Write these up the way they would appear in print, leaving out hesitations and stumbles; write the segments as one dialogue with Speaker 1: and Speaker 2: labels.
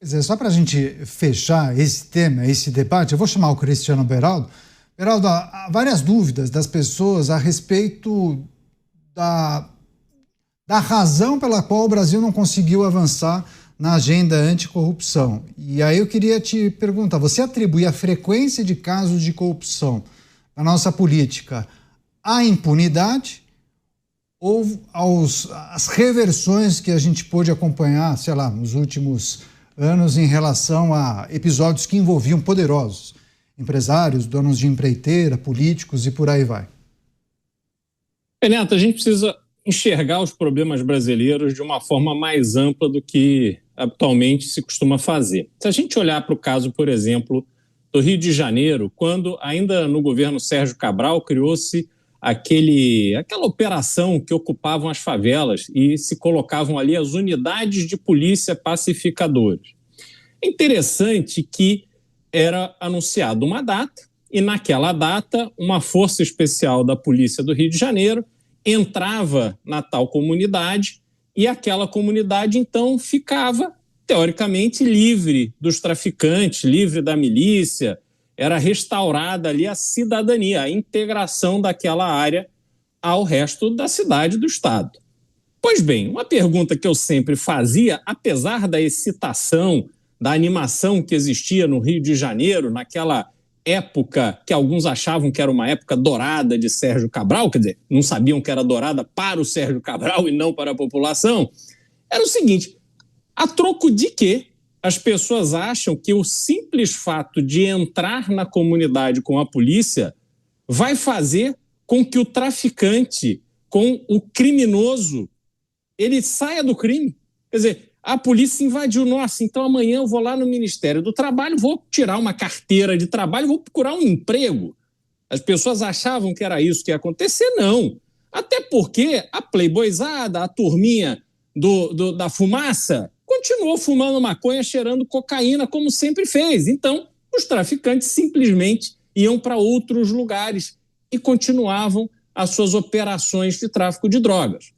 Speaker 1: Quer dizer, só para a gente fechar esse tema, esse debate, eu vou chamar o Cristiano Beraldo. Beraldo, há várias dúvidas das pessoas a respeito da razão pela qual o Brasil não conseguiu avançar na agenda anticorrupção. E aí eu queria te perguntar, você atribui a frequência de casos de corrupção na nossa política à impunidade ou às reversões que a gente pôde acompanhar, sei lá, nos últimos anos em relação a episódios que envolviam poderosos, empresários, donos de empreiteira, políticos e por aí vai?
Speaker 2: Neto, a gente precisa enxergar os problemas brasileiros de uma forma mais ampla do que atualmente se costuma fazer. Se a gente olhar para o caso, por exemplo, do Rio de Janeiro, quando ainda no governo Sérgio Cabral criou-se aquela operação que ocupavam as favelas e se colocavam ali as unidades de polícia pacificadores. É interessante que era anunciada uma data e naquela data uma força especial da Polícia do Rio de Janeiro entrava na tal comunidade e aquela comunidade então ficava teoricamente livre dos traficantes, livre da milícia. Era restaurada ali a cidadania, a integração daquela área ao resto da cidade e do estado. Pois bem, uma pergunta que eu sempre fazia, apesar da excitação, da animação que existia no Rio de Janeiro, naquela época que alguns achavam que era uma época dourada de Sérgio Cabral, quer dizer, não sabiam que era dourada para o Sérgio Cabral e não para a população, era o seguinte: a troco de quê? As pessoas acham que o simples fato de entrar na comunidade com a polícia vai fazer com que o traficante, com o criminoso, ele saia do crime. Quer dizer, a polícia invadiu, nossa, então amanhã eu vou lá no Ministério do Trabalho, vou tirar uma carteira de trabalho, vou procurar um emprego. As pessoas achavam que era isso que ia acontecer? Não. Até porque a playboyzada, a turminha da fumaça, continuou fumando maconha, cheirando cocaína, como sempre fez. Então, os traficantes simplesmente iam para outros lugares e continuavam as suas operações de tráfico de drogas.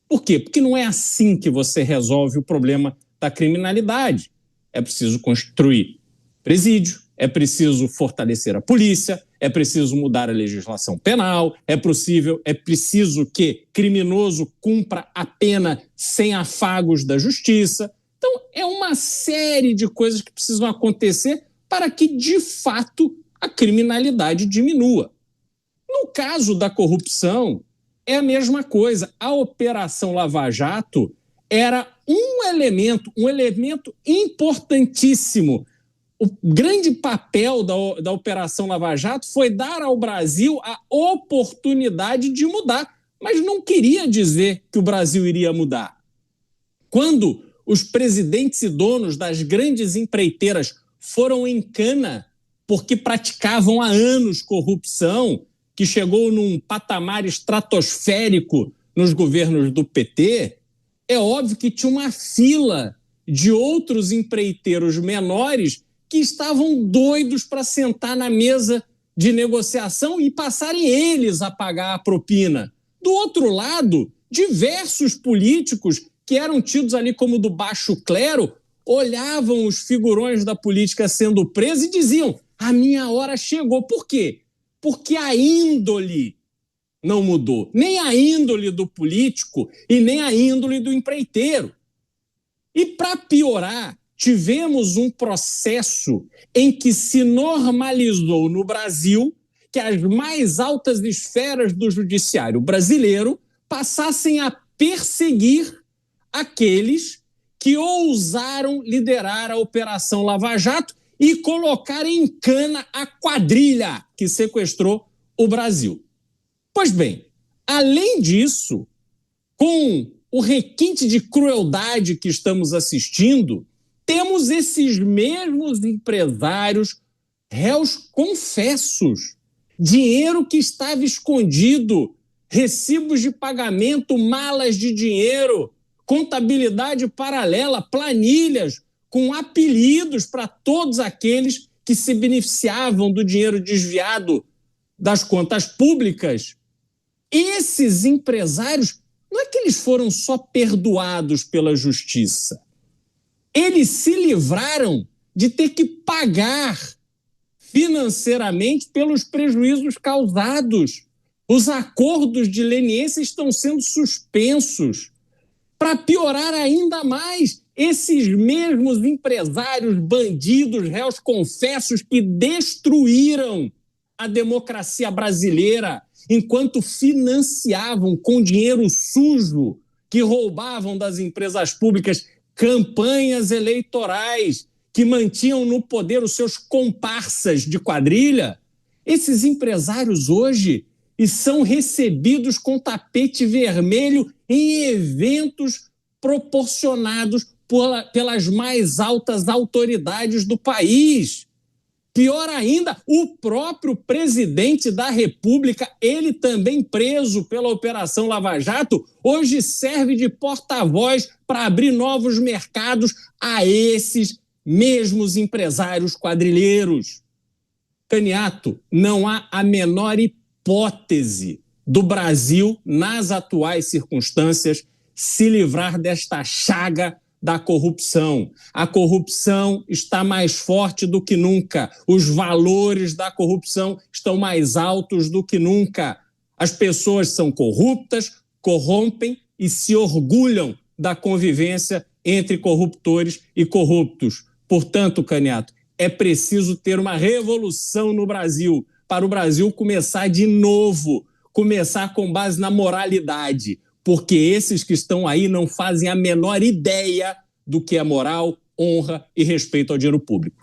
Speaker 2: Por quê? Porque não é assim que você resolve o problema da criminalidade. É preciso construir presídio, é preciso fortalecer a polícia, é preciso mudar a legislação penal, é preciso que criminoso cumpra a pena sem afagos da justiça. Então, é uma série de coisas que precisam acontecer para que, de fato, a criminalidade diminua. No caso da corrupção, é a mesma coisa. A Operação Lava Jato era um elemento importantíssimo. O grande papel da Operação Lava Jato foi dar ao Brasil a oportunidade de mudar, mas não queria dizer que o Brasil iria mudar. Quando os presidentes e donos das grandes empreiteiras foram em cana porque praticavam há anos corrupção, que chegou num patamar estratosférico nos governos do PT, é óbvio que tinha uma fila de outros empreiteiros menores que estavam doidos para sentar na mesa de negociação e passarem eles a pagar a propina. Do outro lado, diversos políticos que eram tidos ali como do baixo clero olhavam os figurões da política sendo presos e diziam: a minha hora chegou. Por quê? Porque a índole não mudou. Nem a índole do político e nem a índole do empreiteiro. E para piorar, tivemos um processo em que se normalizou no Brasil que as mais altas esferas do judiciário brasileiro passassem a perseguir aqueles que ousaram liderar a Operação Lava Jato e colocar em cana a quadrilha que sequestrou o Brasil. Pois bem, além disso, com o requinte de crueldade que estamos assistindo, temos esses mesmos empresários, réus confessos, dinheiro que estava escondido, recibos de pagamento, malas de dinheiro, contabilidade paralela, planilhas com apelidos para todos aqueles que se beneficiavam do dinheiro desviado das contas públicas. Esses empresários, não é que eles foram só perdoados pela justiça. Eles se livraram de ter que pagar financeiramente pelos prejuízos causados. Os acordos de leniência estão sendo suspensos. Para piorar ainda mais, esses mesmos empresários, bandidos, réus confessos que destruíram a democracia brasileira enquanto financiavam com dinheiro sujo que roubavam das empresas públicas campanhas eleitorais, que mantinham no poder os seus comparsas de quadrilha, esses empresários hoje são recebidos com tapete vermelho em eventos proporcionados pelas mais altas autoridades do país. Pior ainda, o próprio presidente da República, ele também preso pela Operação Lava Jato, hoje serve de porta-voz para abrir novos mercados a esses mesmos empresários quadrilheiros. Caniato, não há a menor hipótese do Brasil, nas atuais circunstâncias, se livrar desta chaga da corrupção. A corrupção está mais forte do que nunca. Os valores da corrupção estão mais altos do que nunca. As pessoas são corruptas, corrompem e se orgulham da convivência entre corruptores e corruptos. Portanto, Caniato, é preciso ter uma revolução no Brasil, para o Brasil começar de novo, começar com base na moralidade, porque esses que estão aí não fazem a menor ideia do que é moral, honra e respeito ao dinheiro público.